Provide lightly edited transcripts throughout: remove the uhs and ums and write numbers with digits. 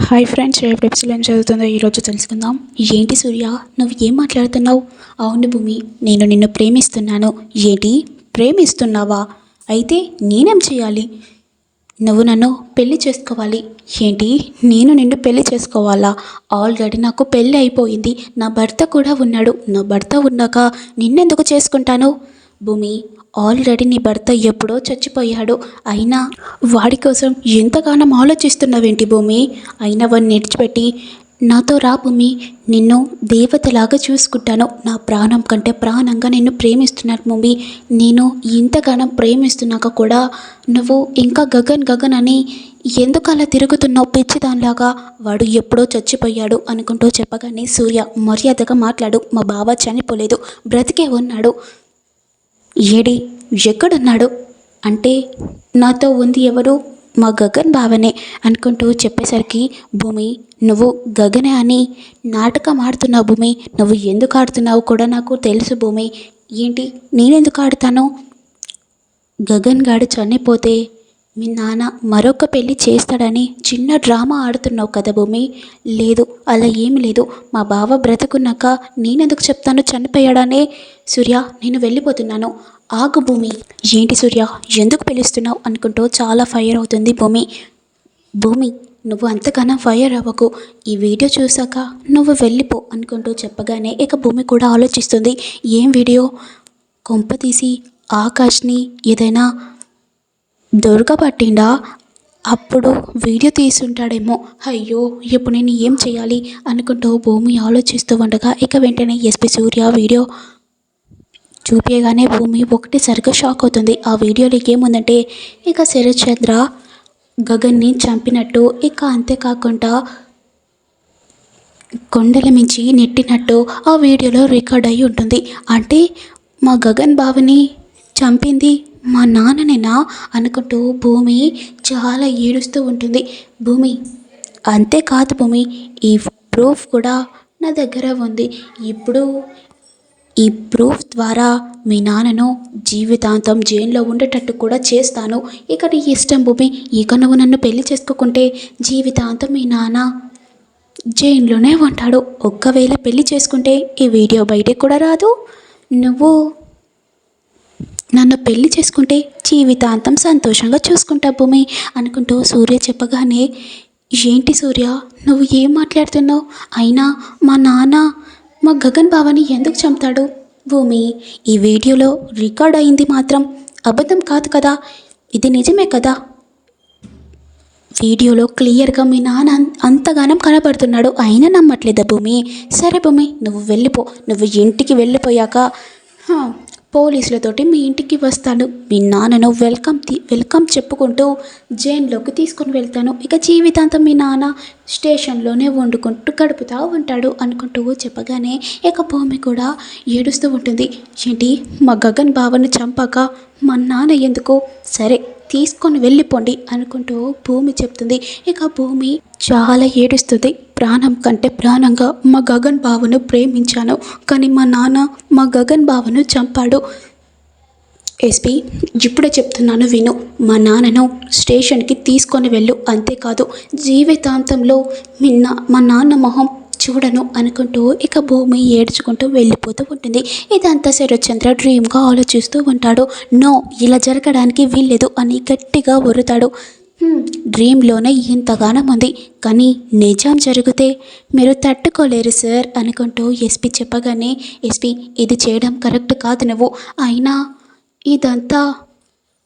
Hi friends, రేపు episode ఏం చదువుతుందో ఈరోజు తెలుసుకుందాం. ఏంటి సూర్య, నువ్వు ఏం మాట్లాడుతున్నావు? అవును భూమి, నేను నిన్ను ప్రేమిస్తున్నాను. ఏంటి, ప్రేమిస్తున్నావా? అయితే నేనేం చేయాలి? నువ్వు నన్ను పెళ్లి చేసుకోవాలి. ఏంటి, నేను నిన్ను పెళ్లి చేసుకోవాలా? ఆల్రెడీ నాకు పెళ్ళి అయిపోయింది. నా భర్త కూడా ఉన్నాడు. నా భర్త ఉన్నాక నిన్నెందుకు చేసుకుంటాను? భూమి, ఆల్రెడీ నీ భర్త ఎప్పుడో చచ్చిపోయాడు. అయినా వాడి కోసం ఎంతగానో ఆలోచిస్తున్నావేంటి భూమి? అయినా వాడిని నిడిచిపెట్టి నాతో రా భూమి, నిన్ను దేవతలాగా చూసుకుంటాను. నా ప్రాణం కంటే ప్రాణంగా నిన్ను ప్రేమిస్తున్నాను భూమి. నేను ఇంతగానో ప్రేమిస్తున్నాక కూడా నువ్వు ఇంకా గగన్ అని ఎందుకు అలా తిరుగుతున్నావు పిచ్చిదానిలాగా? వాడు ఎప్పుడో చచ్చిపోయాడు అనుకుంటూ చెప్పగానే సూర్య, మర్యాదగా మాట్లాడు. మా బావ చనిపోలేదు, బ్రతికే ఉన్నాడు. ఏడి, ఎక్కడున్నాడు? అంటే నాతో ఉంది ఎవరు? మా గగన్ బావనే అనుకుంటూ చెప్పేసరికి, భూమి నువ్వు గగనే అని నాటకం ఆడుతున్నావు భూమి. నువ్వు ఎందుకు ఆడుతున్నావు కూడా నాకు తెలుసు భూమి. ఏంటి, నేనెందుకు ఆడుతాను? గగన్ గాడు చనిపోతే మీ నాన్న మరొక పెళ్ళి చేస్తాడని చిన్న డ్రామా ఆడుతున్నావు కదా భూమి. లేదు, అలా ఏమి లేదు. మా బావ బ్రతుకున్నాక నేనెందుకు చెప్తాను చనిపోయాడనే? సూర్య, నేను వెళ్ళిపోతున్నాను. ఆగు భూమి. ఏంటి సూర్య, ఎందుకు పిలుస్తున్నావు అనుకుంటూ చాలా ఫైర్ అవుతుంది భూమి. భూమి, నువ్వు అంతగానో ఫైర్ అవ్వకు. ఈ వీడియో చూసాక నువ్వు వెళ్ళిపో అనుకుంటూ చెప్పగానే ఇక భూమి కూడా ఆలోచిస్తుంది. ఏం వీడియో? కొంప తీసి ఆకాష్ని ఏదైనా దొరకబట్టిండా? అప్పుడు వీడియో తీసుంటాడేమో. అయ్యో, ఇప్పుడు నేను ఏం చేయాలి అనుకుంటూ భూమి ఆలోచిస్తూ ఉండగా ఇక వెంటనే ఎస్పీ సూర్య వీడియో చూపించగానే భూమి ఒకటిసారిగా షాక్ అవుతుంది. ఆ వీడియోలో ఏముందంటే ఇక శరత్చంద్ర గగన్ని చంపినట్టు, ఇక అంతేకాకుండా కొండల మించి నెట్టినట్టు ఆ వీడియోలో రికార్డ్ అయి ఉంటుంది. అంటే మా గగన్ బావని చంపింది మా నాన్ననేనా అనుకుంటూ భూమి చాలా ఏడుస్తూ ఉంటుంది. భూమి, అంతేకాదు భూమి, ఈ ప్రూఫ్ కూడా నా దగ్గర ఉంది. ఇప్పుడు ఈ ప్రూఫ్ ద్వారా మీ నాన్నను జీవితాంతం జైల్లో ఉండేటట్టు కూడా చేస్తాను. ఇక నీ ఇష్టం భూమి. ఇక నువ్వు నన్ను పెళ్లి చేసుకోకుంటే జీవితాంతం మీ నాన్న జైల్లోనే ఉంటాడు. ఒక్కవేళ పెళ్లి చేసుకుంటే ఈ వీడియో బయటకు కూడా రాదు. నువ్వు నన్ను పెళ్లి చేసుకుంటే జీవితాంతం సంతోషంగా చూసుకుంటా భూమి అనుకుంటూ సూర్య చెప్పగానే, ఏంటి సూర్య, నువ్వు ఏం మాట్లాడుతున్నావు? అయినా మా నాన్న మా గగన్ బావని ఎందుకు చంపుతాడు? భూమి, ఈ వీడియోలో రికార్డ్ అయింది మాత్రం అబద్ధం కాదు కదా, ఇది నిజమే కదా? వీడియోలో క్లియర్గా మీ నాన్న అంతగానం కనబడుతున్నాడు, అయినా నమ్మట్లేదా భూమి? సరే భూమి, నువ్వు వెళ్ళిపో. నువ్వు ఇంటికి వెళ్ళిపోయాక పోలీసులతోటి మీ ఇంటికి వస్తాను. మీ నాన్నను వెల్కమ్ చెప్పుకుంటూ జైల్లోకి తీసుకొని వెళ్తాను. ఇక జీవితాంతం మీ నాన్న స్టేషన్లోనే వండుకుంటూ గడుపుతూ ఉంటాడు అనుకుంటూ చెప్పగానే ఇక భూమి కూడా ఏడుస్తూ ఉంటుంది. ఏంటి, మా గగన్ బావని చంపాక మా నాన్న ఎందుకు? సరే, తీసుకొని వెళ్ళిపోండి అనుకుంటూ భూమి చెప్తుంది. ఇక భూమి చాలా ఏడుస్తుంది. ప్రాణం కంటే ప్రాణంగా మా గగన్ బావను ప్రేమించాను, కానీ మా నాన్న మా గగన్ బావను చంపాడు. ఎస్పీ, ఇప్పుడే చెప్తున్నాను విను. మా నాన్నను స్టేషన్కి తీసుకొని వెళ్ళు. అంతేకాదు, జీవితాంతంలో మా నాన్న మొహం చూడను అనుకుంటూ ఇక భూమి ఏడ్చుకుంటూ వెళ్ళిపోతూ ఉంటుంది. ఇదంతా శరత్చంద్ర డ్రీమ్గా ఆలోచిస్తూ ఉంటాడు. నో, ఇలా జరగడానికి వీల్లేదు అని గట్టిగా ఉరుతాడు. డ్రీమ్లోనే ఇంతగానో ఉంది, కానీ నిజం జరిగితే మీరు తట్టుకోలేరు సార్ అనుకుంటూ ఎస్పీ చెప్పగానే, ఎస్పీ, ఇది చేయడం కరెక్ట్ కాదు నువ్వు. అయినా ఇదంతా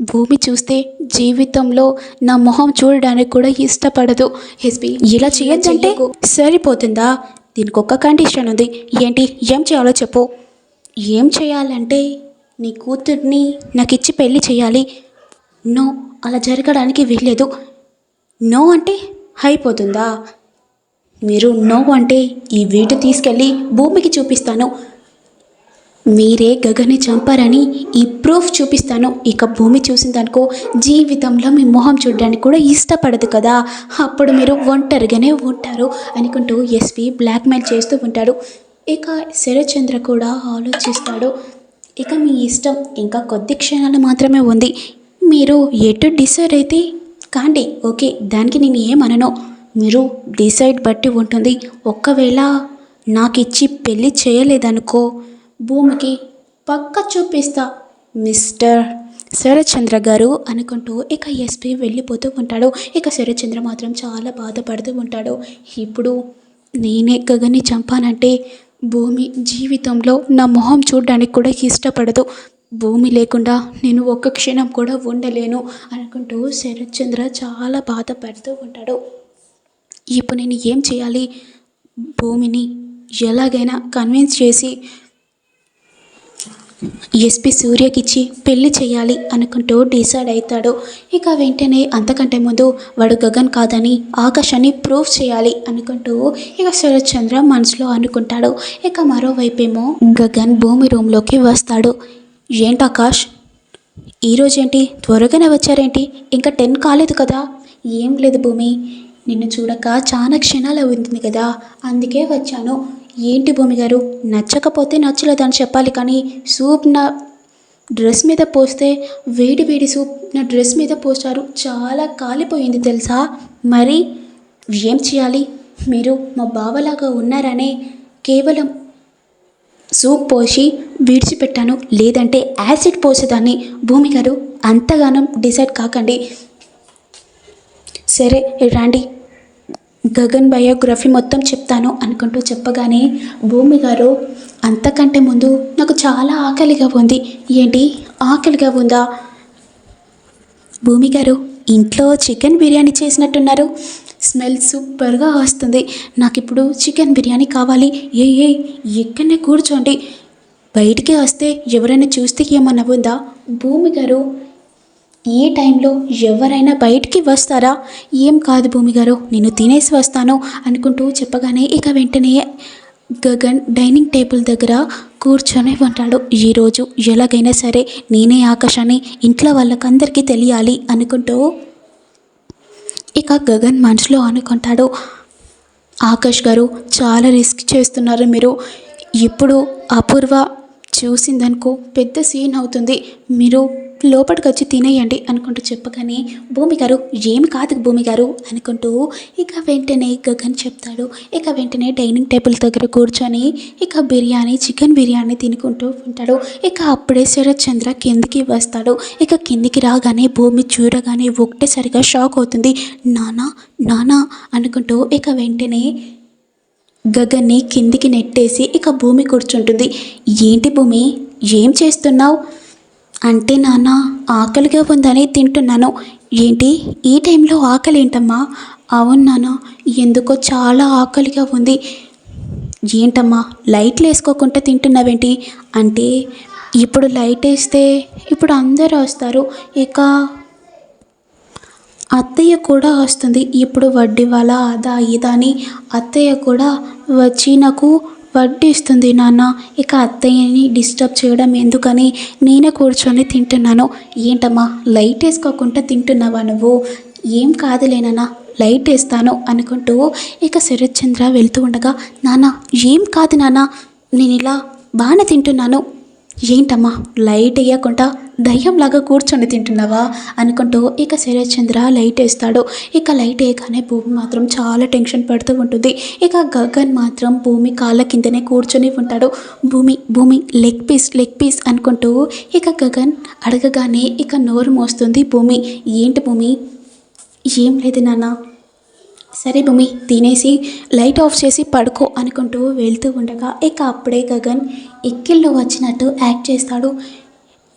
భూమి చూస్తే జీవితంలో నా మొహం చూడడానికి కూడా ఇష్టపడదు. ఎస్పీ, ఇలా చేయొచ్చంటే సరిపోతుందా? దీనికి ఒక కండిషన్ ఉంది. ఏంటి, ఏం చేయాలో చెప్పు. ఏం చేయాలంటే నీ కూతుర్ని నాకు ఇచ్చి పెళ్లి చేయాలి. నో, అలా జరగడానికి వీల్లేదు. నో అంటే అయిపోతుందా? మీరు నో అంటే ఈ వీడియో తీసుకెళ్ళి భూమికి చూపిస్తాను. మీరే గగన్ని చంపారని ఈ ప్రూఫ్ చూపిస్తాను. ఇక భూమి చూసిందనుకో జీవితంలో మీ మొహం చూడడానికి కూడా ఇష్టపడదు కదా, అప్పుడు మీరు ఒంటరిగానే ఉంటారు అనుకుంటూ ఎస్పీ బ్లాక్మెయిల్ చేస్తూ ఉంటాడు. ఇక శరత్చంద్ర కూడా ఆలోచిస్తాడు. ఇక మీ ఇష్టం, ఇంకా కొద్ది క్షణాలు మాత్రమే ఉంది. మీరు ఎటు డిసైడ్ అయితే కాండి, ఓకే, దానికి నేను ఏమనను. మీరు డిసైడ్ బట్టి ఉంటుంది. ఒక్కవేళ నాకిచ్చి పెళ్ళి చేయలేదనుకో భూమికి పక్క చూపిస్తా మిస్టర్ శరత్చంద్ర గారు అనుకుంటూ ఇక ఎస్పీ వెళ్ళిపోతూ ఉంటాడు. ఇక శరత్చంద్ర మాత్రం చాలా బాధపడుతూ ఉంటాడు. ఇప్పుడు నేనే గగన్ని చంపానంటే భూమి జీవితంలో నా మొహం చూడడానికి కూడా ఇష్టపడదు. భూమి లేకుండా నేను ఒక్క క్షణం కూడా ఉండలేను అనుకుంటూ శరత్చంద్ర చాలా బాధపడుతూ ఉంటాడు. ఇప్పుడు నేను ఏం చేయాలి? భూమిని ఎలాగైనా కన్విన్స్ చేసి ఎస్పీ సూర్యకిచ్చి పెళ్లి చేయాలి అనుకుంటూ డిసైడ్ అవుతాడు. ఇక వెంటనే అంతకంటే ముందు వాడు గగన్ కాదని ఆకాశాన్ని ప్రూవ్ చేయాలి అనుకుంటూ ఇక శరత్చంద్ర మనసులో అనుకుంటాడు. ఇక మరోవైపేమో గగన్ భూమి రూమ్లోకి వస్తాడు. ఏంటి ఆకాష్, ఈరోజేంటి త్వరగానే వచ్చారేంటి? ఇంకా 10 కాలేదు కదా? ఏం లేదు భూమి, నిన్ను చూడక చాలా క్షణాలు అవుతుంది కదా, అందుకే వచ్చాను. ఏంటి భూమి గారు, నచ్చకపోతే నచ్చలేదని చెప్పాలి కానీ సూప్ నా డ్రెస్ మీద పోస్తే వేడి వేడి సూప్ నా డ్రెస్ మీద పోస్తారు, చాలా కాలిపోయింది తెలుసా. మరి ఏం చేయాలి? మీరు మా బావలాగా ఉన్నారనే కేవలం సూప్ పోసి విడిచిపెట్టాను, లేదంటే యాసిడ్ పోసేదాన్ని. భూమి గారు అంతగానం డిసైడ్ కాకండి. సరే రండి, గగన్ బయోగ్రఫీ మొత్తం చెప్తాను అనుకుంటూ చెప్పగానే భూమి గారు అంతకంటే ముందు నాకు చాలా ఆకలిగా ఉంది. ఏంటి ఆకలిగా ఉందా? భూమి గారు ఇంట్లో చికెన్ బిర్యానీ చేసినట్టున్నారు, స్మెల్ సూపర్గా వస్తుంది. నాకు ఇప్పుడు చికెన్ బిర్యానీ కావాలి. ఏ ఇక్కడనే కూర్చోండి, బయటికి వస్తే ఎవరైనా చూస్తే ఏమన్నా ఉందా? భూమి గారు ఈ టైంలో ఎవరైనా బయటికి వస్తారా? ఏం కాదు భూమి గారు, నేను తినేసి వస్తాను అనుకుంటూ చెప్పగానే ఇక వెంటనే గగన్ డైనింగ్ టేబుల్ దగ్గర కూర్చొని ఉంటాడు. ఈరోజు ఎలాగైనా సరే నేనే ఆకాశాన్ని ఇంట్లో వాళ్ళకందరికీ తెలియాలి అనుకుంటూ ఇక గగన్ మనసులో అనుకుంటాడు. ఆకాష్ గారు చాలా రిస్క్ చేస్తున్నారు మీరు. ఇప్పుడు అపూర్వ చూసిందనుకో పెద్ద సీన్ అవుతుంది, మీరు లోపలికి వచ్చి తినేయండి అనుకుంటూ చెప్పగానే భూమి గారు ఏమి కాదు భూమి గారు అనుకుంటూ ఇక వెంటనే గగన్ చెప్తాడు. ఇక వెంటనే డైనింగ్ టేబుల్ దగ్గర కూర్చొని ఇక చికెన్ బిర్యానీ తినుకుంటూ ఉంటాడు. ఇక అప్పుడే శరత్చంద్ర కిందికి వస్తాడు. ఇక కిందికి రాగానే భూమి చూడగానే ఒకటేసరిగా షాక్ అవుతుంది. నానా నానా అనుకుంటూ ఇక వెంటనే గగన్ని కిందికి నెట్టేసి ఇక భూమి కూర్చుంటుంది. ఏంటి భూమి, ఏం చేస్తున్నావు? అంటే నాన్న ఆకలిగా ఉందని తింటున్నాను. ఏంటి ఈ టైంలో ఆకలి ఏంటమ్మా? అవును నాన్న, ఎందుకో చాలా ఆకలిగా ఉంది. ఏంటమ్మా లైట్లు వేసుకోకుండా తింటున్నావేంటి? అంటే ఇప్పుడు లైట్ వేస్తే ఇప్పుడు అందరూ వస్తారు, ఇక అత్తయ్య కూడా వస్తుంది. ఇప్పుడు వడ్డీ వాళ్ళ అదా ఇదా అని అత్తయ్య కూడా వచ్చి నాకు వడ్డిస్తుంది నాన్న. ఇక అత్తయ్యని డిస్టర్బ్ చేయడం ఎందుకని నేనే కూర్చొని తింటున్నాను. ఏంటమ్మా లైట్ వేసుకోకుండా తింటున్నావా నువ్వు? ఏం కాదులేనన్నా, లైట్ వేస్తాను అనుకుంటూ ఇక శరత్చంద్ర వెళ్తూ ఉండగా నాన్న ఏం కాదు నాన్న, నేను ఇలా బాగానే తింటున్నాను. ఏంటమ్మా లైట్ వేయకుండా దయ్యంలాగా కూర్చొని తింటున్నావా అనుకుంటూ ఇక శరత్చంద్ర లైట్ వేస్తాడు. ఇక లైట్ వేయగానే భూమి మాత్రం చాలా టెన్షన్ పడుతూ ఉంటుంది. ఇక గగన్ మాత్రం భూమి కాళ్ళ కిందనే కూర్చొని ఉంటాడు. భూమి లెగ్ పీస్ అనుకుంటూ ఇక గగన్ అడగగానే ఇక నోరు మోస్తుంది భూమి. ఏంటి భూమి? ఏం లేదు నాన్న. సరే భూమి తినేసి లైట్ ఆఫ్ చేసి పడుకో అనుకుంటూ వెళ్తూ ఉండగా ఇక అప్పుడే గగన్ ఎక్కిళ్ళు వచ్చినట్టు యాక్ట్ చేస్తాడు.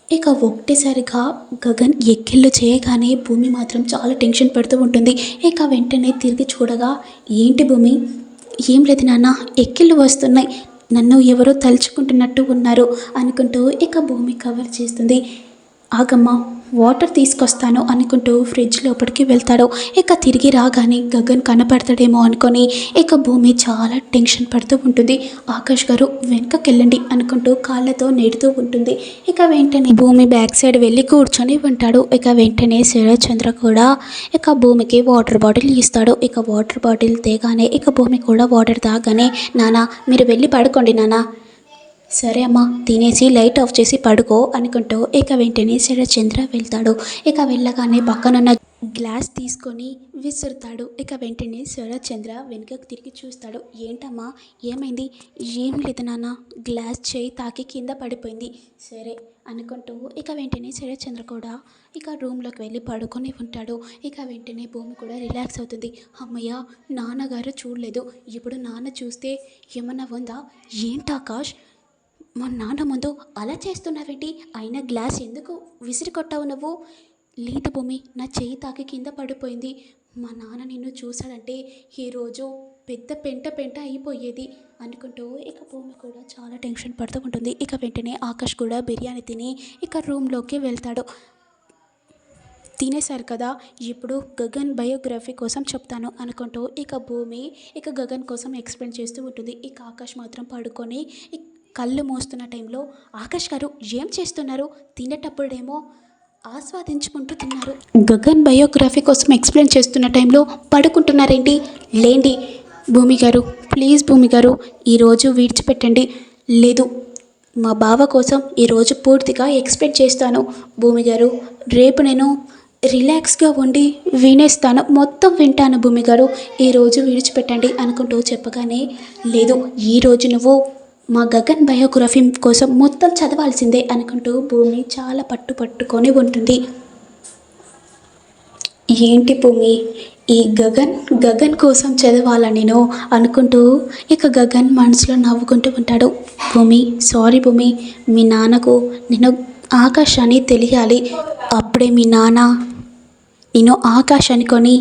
ఇక ఒకటేసారిగా గగన్ ఎక్కిళ్ళు చేయగానే భూమి మాత్రం చాలా టెన్షన్ పడుతూ ఉంటుంది. ఇక వెంటనే తిరిగి చూడగా ఏంటి భూమి? ఏం లేదు నాన్న, ఎక్కిళ్ళు వస్తున్నాయి, నన్ను ఎవరో తలుచుకుంటున్నట్టు ఉన్నారు అనుకుంటూ ఇక భూమి కవర్ చేస్తుంది. ఆగమ్మా వాటర్ తీసుకొస్తాను అనుకుంటూ ఫ్రిడ్జ్ లోపలికి వెళ్తాడు. ఇక తిరిగి రాగానే గగన్ కనపడతాడేమో అనుకొని ఇక భూమి చాలా టెన్షన్ పడుతూ ఉంటుంది. ఆకాష్ గారు వెనకకి వెళ్ళండి అనుకుంటూ కాళ్ళతో నెడుతూ ఉంటుంది. ఇక వెంటనే భూమి బ్యాక్ సైడ్ వెళ్ళి కూర్చొని ఉంటాడు. ఇక వెంటనే శరత్చంద్ర కూడా ఇక భూమికి వాటర్ బాటిల్ ఇస్తాడు. ఇక వాటర్ బాటిల్ తేగానే ఇక భూమి కూడా వాటర్ తాగానే నానా మీరు వెళ్ళి పడుకోండి నానా. సరే అమ్మా తినేసి లైట్ ఆఫ్ చేసి పడుకో అనుకుంటూ ఇక వెంటనే శరత్చంద్ర వెళ్తాడు. ఇక వెళ్ళగానే పక్కనున్న గ్లాస్ తీసుకొని విసురుతాడు. ఇక వెంటనే శరత్చంద్ర వెనుకకు తిరిగి చూస్తాడు. ఏంటమ్మా, ఏమైంది? ఏం లేదు నాన్న, గ్లాస్ చేయి తాకి కింద పడిపోయింది. సరే అనుకుంటూ ఇక వెంటనే శరత్చంద్ర కూడా ఇక రూమ్లోకి వెళ్ళి పడుకొని ఉంటాడు. ఇక వెంటనే భూమి కూడా రిలాక్స్ అవుతుంది. అమ్మయ్య, నాన్నగారు చూడలేదు, ఇప్పుడు నాన్న చూస్తే ఏమన్నా ఉందా? ఏంటి ఆకాష్, మా నాన్న ముందు అలా చేస్తున్నావేంటి? అయినా గ్లాస్ ఎందుకు విసిరి కొట్టావు నువ్వు? లేదు భూమి, నా చెయ్యి తాకి కింద పడిపోయింది. మా నాన్న నిన్ను చూశాడంటే ఈరోజు పెద్ద పెంట పెంట అయిపోయేది అనుకుంటూ ఇక భూమి కూడా చాలా టెన్షన్ పడుతూ ఉంటుంది. ఇక వెంటనే ఆకాష్ కూడా బిర్యానీ తిని ఇక రూమ్లోకి వెళ్తాడు. తినేశారు కదా, ఇప్పుడు గగన్ బయోగ్రఫీ కోసం చెప్తాను అనుకుంటూ ఇక భూమి ఇక గగన్ కోసం ఎక్స్ప్లెయిన్ చేస్తూ ఉంటుంది. ఇక ఆకాష్ మాత్రం పడుకొని కళ్ళు మూస్తున్న టైంలో, ఆకాష్ గారు ఏం చేస్తున్నారు? తినేటప్పుడేమో ఆస్వాదించుకుంటూ తిన్నారు, గగన్ బయోగ్రఫీ కోసం ఎక్స్ప్లెయిన్ చేస్తున్న టైంలో పడుకుంటున్నారేంటి? లేండి భూమి గారు, ప్లీజ్ భూమి గారు, ఈరోజు విడిచిపెట్టండి. లేదు, మా బావ కోసం ఈరోజు పూర్తిగా ఎక్స్ప్లెయిన్ చేస్తాను భూమి గారు. రేపు నేను రిలాక్స్గా ఉండి వినేస్తాను, మొత్తం వింటాను భూమి గారు, ఈరోజు విడిచిపెట్టండి అనుకుంటూ చెప్పగానే, లేదు, ఈరోజు నువ్వు మా గగన్ బయోగ్రఫీ కోసం మొత్తం చదవాల్సిందే అనుకుంటూ భూమి చాలా పట్టుకొని ఉంటుంది. ఏంటి భూమి, ఈ గగన్ కోసం చదవాలా నేను అనుకుంటూ ఇక గగన్ మనసులో నవ్వుకుంటూ ఉంటాడు. భూమి, సారీ భూమి, మీ నాన్నకు నేను ఆకాష్ అని తెలియాలి, అప్పుడే మీ నాన్న నేను ఆకాష్ అనుకొని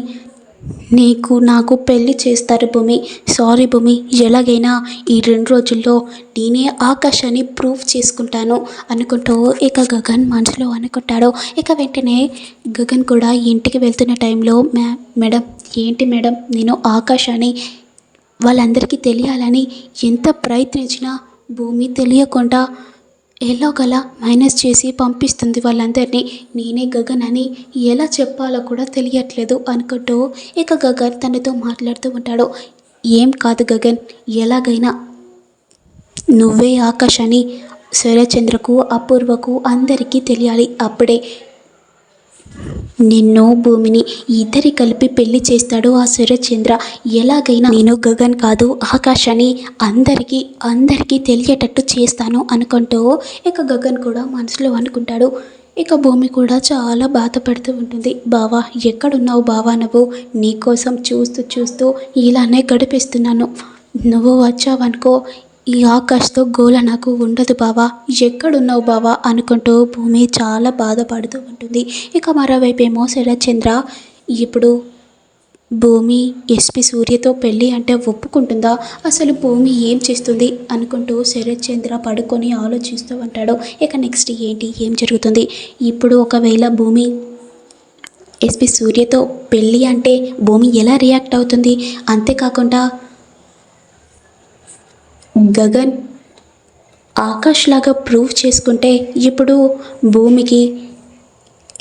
నాకు పెళ్ళి చేస్తారు భూమి. సారీ భూమి, ఎలాగైనా ఈ 2 రోజుల్లో నేనే ఆకాష్ అని ప్రూవ్ చేసుకుంటాను అనుకుంటూ ఇక గగన్ మనసులో అనుకుంటాడు. ఇక వెంటనే గగన్ కూడా ఇంటికి వెళ్తున్న టైంలో, మేడం, ఏంటి మేడం, నేను ఆకాష్ అని వాళ్ళందరికీ తెలియాలని ఎంత ప్రయత్నించినా భూమి తెలియకుండా ఎలాగలా మైనస్ చేసి పంపిస్తుంది వాళ్ళందరినీ. నేనే గగన్ అని ఎలా చెప్పాలో కూడా తెలియట్లేదు అనుకుంటూ ఇక గగన్ తనతో మాట్లాడుతూ ఉంటాడు. ఏం కాదు గగన్, ఎలాగైనా నువ్వే ఆకాష్ అని శరత్చంద్రకు, అపూర్వకు అందరికీ తెలియాలి, అప్పుడే నిన్ను భూమిని ఇద్దరి కలిపి పెళ్లి చేస్తాడు ఆ శరత్చంద్ర. ఎలాగైనా నేను గగన్ కాదు ఆకాష్ అని అందరికీ తెలియేటట్టు చేస్తాను అనుకుంటూ ఇక గగన్ కూడా మనసులో అనుకుంటాడు. ఇక భూమి కూడా చాలా బాధపడుతూ ఉంటుంది. బావా, ఎక్కడున్నావు బావా నువ్వు? నీకోసం చూస్తూ ఇలానే గడిపిస్తున్నాను, నువ్వు వచ్చావనుకో ఈ ఆకాష్తో గోల నాకు ఉండదు బావా, ఎక్కడున్నావు బావా అనుకుంటూ భూమి చాలా బాధపడుతూ ఉంటుంది. ఇక మరోవైపు ఏమో శరత్చంద్ర ఇప్పుడు భూమి ఎస్పీ సూర్యతో పెళ్ళి అంటే ఒప్పుకుంటుందా, అసలు భూమి ఏం చేస్తుంది అనుకుంటూ శరత్చంద్ర పడుకొని ఆలోచిస్తూ ఉంటాడు. ఇక నెక్స్ట్ ఏంటి, ఏం జరుగుతుంది ఇప్పుడు? ఒకవేళ భూమి ఎస్పీ సూర్యతో పెళ్ళి అంటే భూమి ఎలా రియాక్ట్ అవుతుంది? అంతేకాకుండా గగన్ ఆకాష్ లాగా ప్రూవ్ చేసుకుంటే ఇప్పుడు భూమికి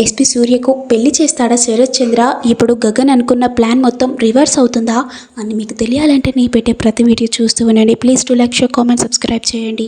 ఎస్పీ సూర్యకు పెళ్లి చేస్తాడా శరత్చంద్ర? ఇప్పుడు గగన్ అనుకున్న ప్లాన్ మొత్తం రివర్స్ అవుతుందా అని మీకు తెలియాలంటే నేను పెట్టే ప్రతి వీడియో చూస్తూ ఉండండి. Please to like, share, comment, subscribe చేయండి.